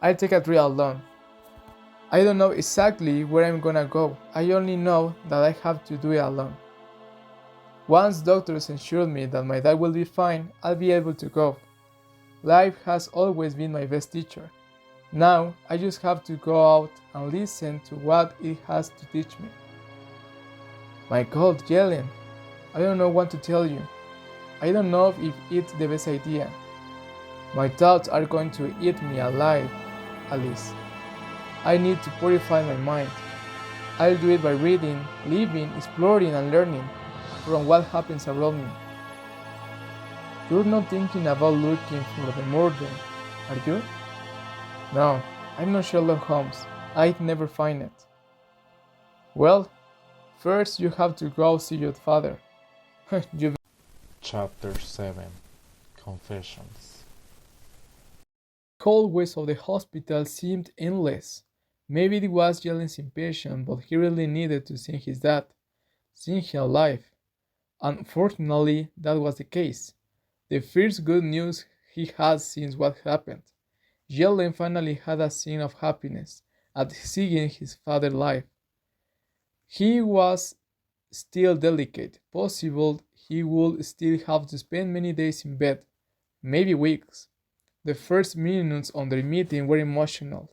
B: I'll take a trip alone. I don't know exactly where I'm gonna go. I only know that I have to do it alone. Once doctors assured me that my dad will be fine, I'll be able to go. Life has always been my best teacher. Now, I just have to go out and listen to what it has to teach me. My God, Jelen, I don't know what to tell you. I don't know if it's the best idea. My thoughts are going to eat me alive, Alice. I need to purify my mind. I'll do it by reading, living, exploring, and learning from what happens around me. You're not thinking about looking for the murder, are you? No, I'm not Sherlock Holmes. I'd never find it. Well, first you have to go see your father. you
A: Chapter 7 Confessions.
B: The hallways of the hospital seemed endless. Maybe it was Jelen's impatient, but he really needed to see his dad, see him alive. Unfortunately, that was the case. The first good news he had since what happened. Jelen finally had a scene of happiness at seeing his father alive. He was still delicate. Possible he would still have to spend many days in bed, maybe weeks. The first minutes on their meeting were emotional.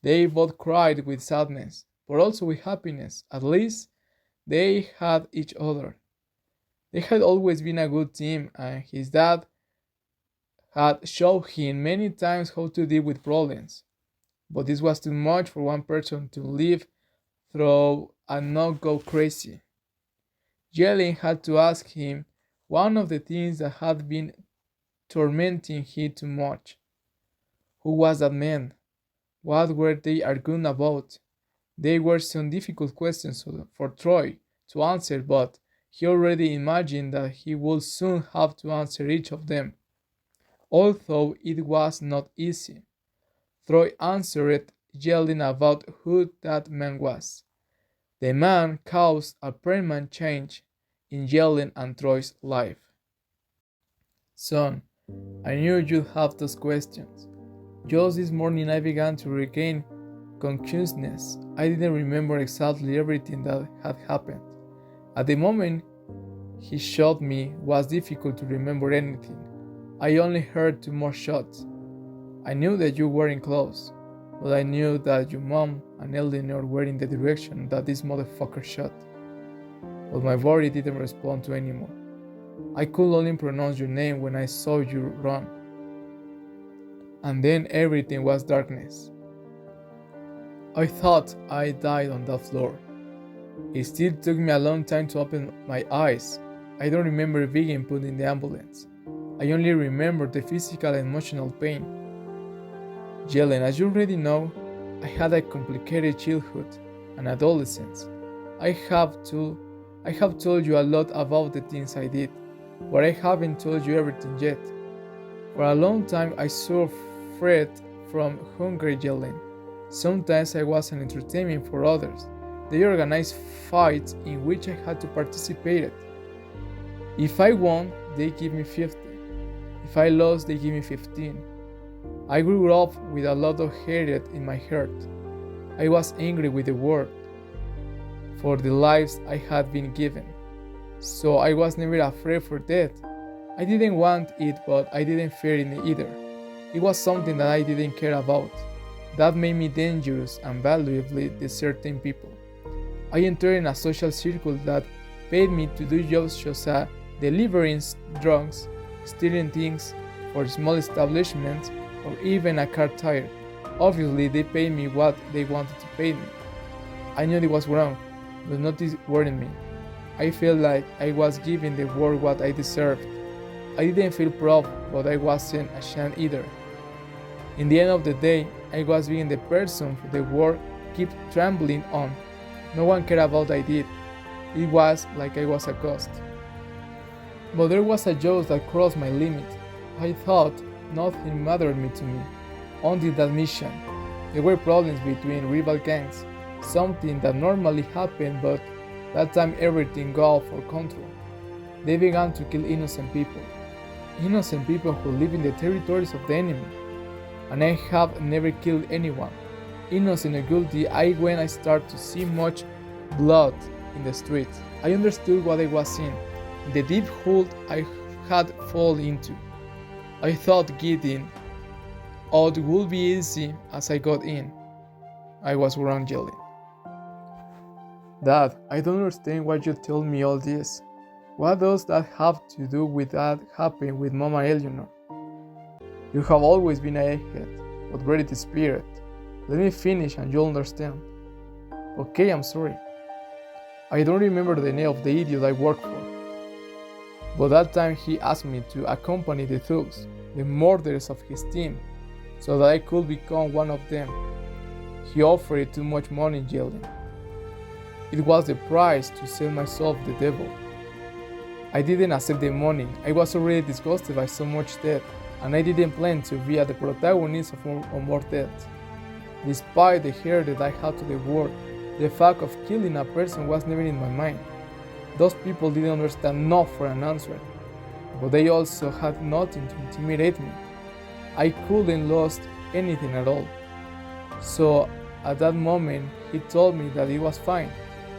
B: They both cried with sadness, but also with happiness. At least they had each other. They had always been a good team, and his dad had shown him many times how to deal with problems. But this was too much for one person to live through and not go crazy. Jelen had to ask him one of the things that had been tormenting him too much. Who was that man? What were they arguing about? They were some difficult questions for Troy to answer, but he already imagined that he would soon have to answer each of them, although it was not easy. Troy answered, yelling about who that man was. The man caused a permanent change in Yellen and Troy's life. Son, I knew you'd have those questions. Just this morning I began to regain consciousness. I didn't remember exactly everything that had happened. At the moment he shot me, it was difficult to remember anything. I only heard 2 more shots. I knew that you weren't close, but I knew that your mom and Eleanor were in the direction that this motherfucker shot. But my body didn't respond to anymore. I could only pronounce your name when I saw you run. And then everything was darkness. I thought I died on that floor. It still took me a long time to open my eyes. I don't remember being put in the ambulance. I only remember the physical and emotional pain. Jelen, as you already know, I had a complicated childhood and adolescence. I have told you a lot about the things I did, but I haven't told you everything yet. For a long time I suffered from hunger, Jelen. Sometimes I was an entertainment for others. They organized fights in which I had to participate. If I won, they give me 50. If I lost, they give me 15. I grew up with a lot of hatred in my heart. I was angry with the world for the lives I had been given. So I was never afraid for death. I didn't want it, but I didn't fear it either. It was something that I didn't care about. That made me dangerous and valuably to certain people. I entered in a social circle that paid me to do jobs such as delivering drugs, stealing things for small establishments, or even a car tire. Obviously, they paid me what they wanted to pay me. I knew it was wrong, but not this worried me. I felt like I was giving the world what I deserved. I didn't feel proud, but I wasn't ashamed either. In the end of the day, I was being the person the world kept trembling on. No one cared about what I did. It was like I was a ghost. But there was a joke that crossed my limit. I thought nothing mattered to me, only that mission. There were problems between rival gangs, something that normally happened, but that time everything got out of control. They began to kill innocent people who live in the territories of the enemy. And I have never killed anyone, innocent or guilty. When I started to see much blood in the streets, I understood what I was in, the deep hole I had fallen into. I thought getting out would be easy as I got in. I was wrong, Jelly. Dad, I don't understand why you tell me all this. What does that have to do with that happening with Mama Eleanor? You have always been a egghead, but ready to spirit. Let me finish and you'll understand. Okay, I'm sorry. I don't remember the name of the idiot I worked for. But that time he asked me to accompany the thugs, the murderers of his team, so that I could become one of them. He offered too much money, yelling. It was the price to sell myself to the devil. I didn't accept the money. I was already disgusted by so much death, and I didn't plan to be the protagonist of more death. Despite the hate that I had to the world, the fact of killing a person was never in my mind. Those people didn't understand no for an answer, but they also had nothing to intimidate me. I couldn't lose anything at all. So at that moment, he told me that it was fine.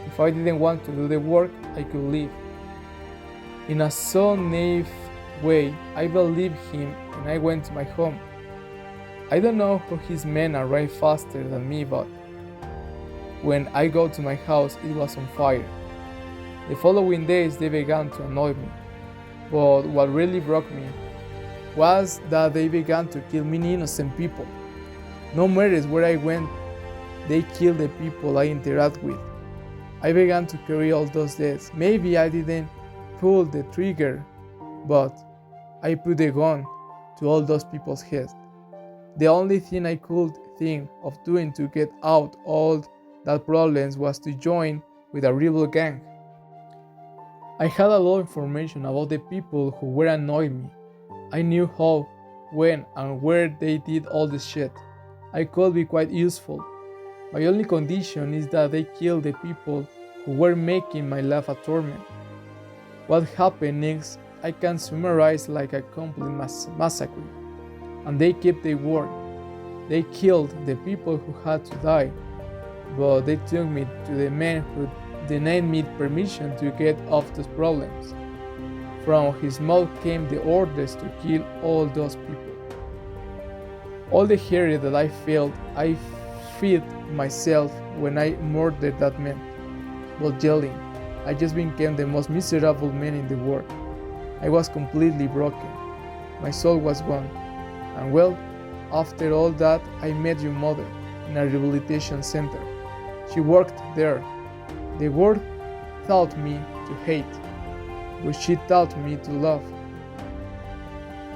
B: If I didn't want to do the work, I could leave. In a so naive way, I believed him and I went to my home. I don't know how his men arrived faster than me, but when I got to my house, it was on fire. The following days, they began to annoy me. But what really broke me was that they began to kill many innocent people. No matter where I went, they killed the people I interact with. I began to carry all those deaths. Maybe I didn't pull the trigger, but I put the gun to all those people's heads. The only thing I could think of doing to get out all that problems was to join with a rival gang. I had a lot of information about the people who were annoying me. I knew how, when, and where they did all this shit. I could be quite useful. My only condition is that they kill the people who were making my life a torment. What happened next I can summarize like a complete massacre. And they kept their word. They killed the people who had to die, but they took me to the man who denied me permission to get off those problems. From his mouth came the orders to kill all those people. All the hatred that I felt, I fed myself when I murdered that man. While yelling, I just became the most miserable man in the world. I was completely broken. My soul was gone. And well, after all that, I met your mother in a rehabilitation center. She worked there. The word taught me to hate, but she taught me to love.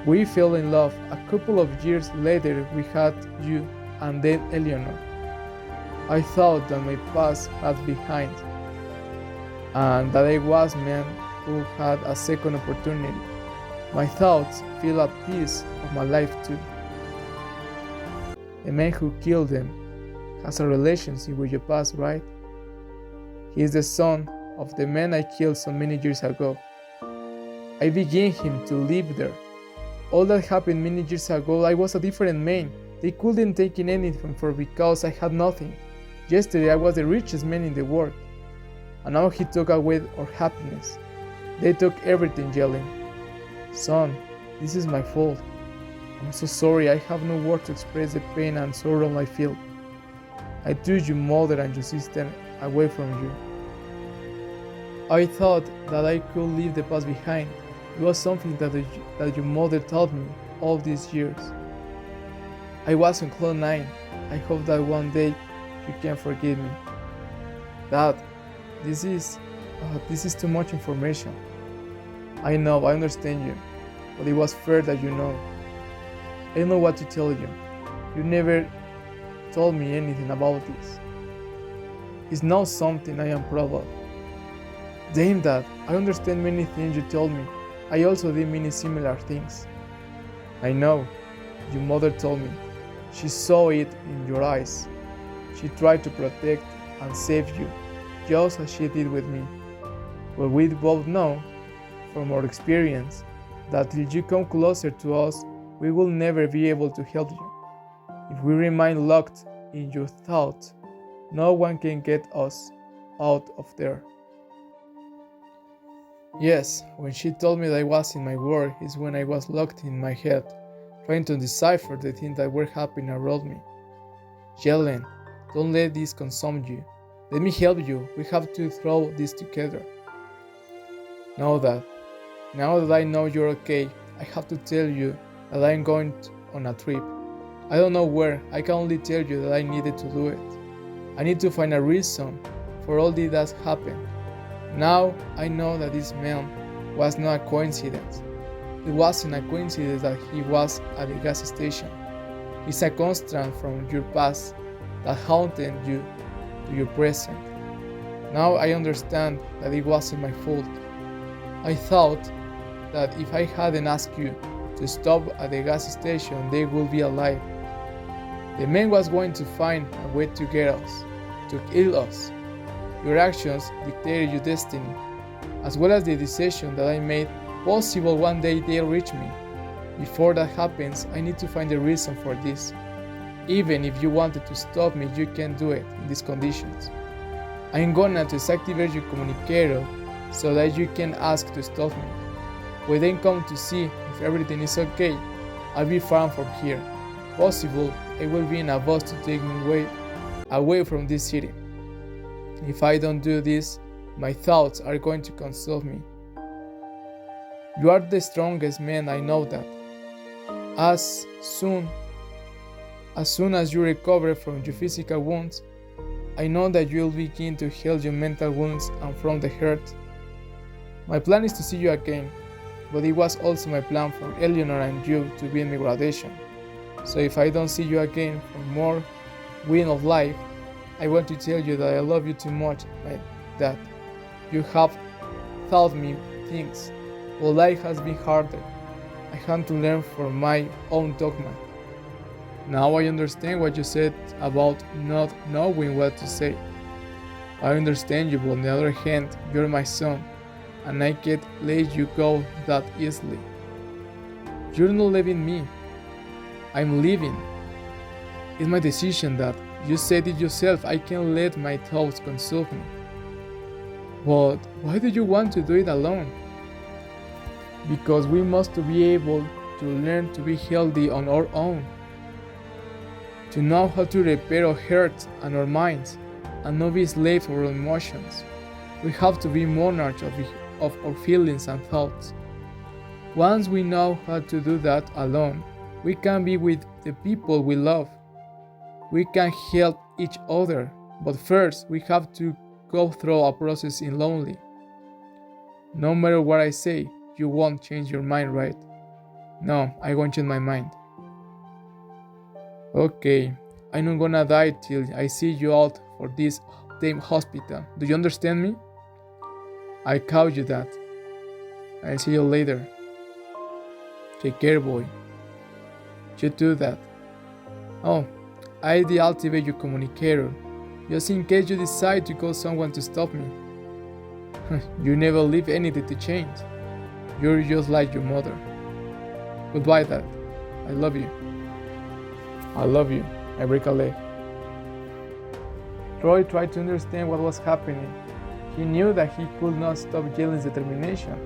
B: We fell in love. A couple of years later, we had you and then Eleanor. I thought that my past had behind, and that I was man who had a second opportunity. My thoughts feel at peace of my life too. The man who killed them has a relationship with your past, right? He is the son of the man I killed so many years ago. I began him to live there. All that happened many years ago, I was a different man. They couldn't take in anything for because I had nothing. Yesterday I was the richest man in the world. And now he took away our happiness. They took everything, yelling, "Son, this is my fault. I'm so sorry, I have no words to express the pain and sorrow I feel. I took your mother and your sister away from you. I thought that I could leave the past behind. It was something that your mother taught me all these years. I was on cloud 9. I hope that one day you can forgive me. Dad, this is too much information. I know, I understand you, but it was fair that you know. I don't know what to tell you. You never told me anything about this. It's not something I am proud of. Damn, Dad, I understand many things you told me. I also did many similar things. I know, your mother told me. She saw it in your eyes. She tried to protect and save you, just as she did with me. But we both know, from our experience, that till you come closer to us, we will never be able to help you. If we remain locked in your thoughts, no one can get us out of there. Yes, when she told me that I was in my world is when I was locked in my head, trying to decipher the things that were happening around me. Yelling, don't let this consume you. Let me help you. We have to throw this together. Now that I know you're okay, I have to tell you that I'm going on a trip. I don't know where. I can only tell you that I needed to do it. I need to find a reason for all this that happened. Now I know that this man was not a coincidence. It wasn't a coincidence that he was at the gas station. It's a constant from your past that haunted you to your present. Now I understand that it wasn't my fault. I thought that if I hadn't asked you to stop at the gas station, they would be alive. The man was going to find a way to get us, to kill us. Your actions dictated your destiny, as well as the decision that I made. Possible one day they'll reach me. Before that happens, I need to find a reason for this. Even if you wanted to stop me, you can't do it in these conditions. I'm gonna deactivate your communicator so that you can ask to stop me. When they come to see if everything is okay, I'll be far from here. Possible, I will be in a bus to take me away from this city. If I don't do this, my thoughts are going to consume me. You are the strongest man, I know that. As soon as you recover from your physical wounds, I know that you will begin to heal your mental wounds and from the hurt. My plan is to see you again, but it was also my plan for Eleanor and you to be in my graduation. So if I don't see you again for more win of life, I want to tell you that I love you too much, that you have taught me things. Well, life has been harder. I had to learn from my own dogma. Now I understand what you said about not knowing what to say. I understand you, but on the other hand, you're my son, and I can't let you go that easily. You're not leaving me, I'm leaving. It's my decision that you said it yourself, I can't let my thoughts consume me. But why do you want to do it alone? Because we must be able to learn to be healthy on our own, to know how to repair our hearts and our minds, and not be slaves of our emotions. We have to be monarchs of our feelings and thoughts. Once we know how to do that alone, we can be with the people we love. We can help each other, but first we have to go through a process in lonely. No matter what I say, you won't change your mind, right? No, I won't change my mind. Okay, I'm not gonna die till I see you out for this damn hospital. Do you understand me? I call you that. I'll see you later. Take care, boy. You do that. Oh, I deactivate your communicator, just in case you decide to call someone to stop me. You never leave anything to change. You're just like your mother. Goodbye, Dad. I love you. I love you. I break a leg. Troy tried to understand what was happening. He knew that he could not stop Jalen's determination.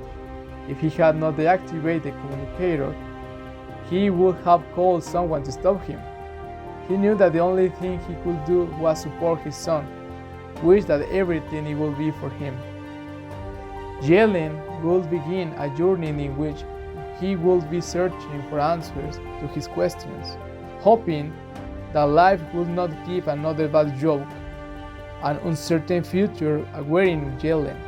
B: If he had not deactivated the communicator, he would have called someone to stop him. He knew that the only thing he could do was support his son, wish that everything it would be for him. Jalen would begin a journey in which he would be searching for answers to his questions, hoping that life would not give another bad joke, an uncertain future awaiting Jalen.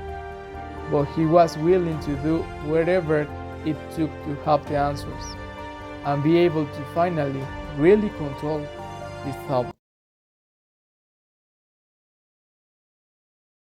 B: But he was willing to do whatever it took to have the answers and be able to finally really control his thoughts.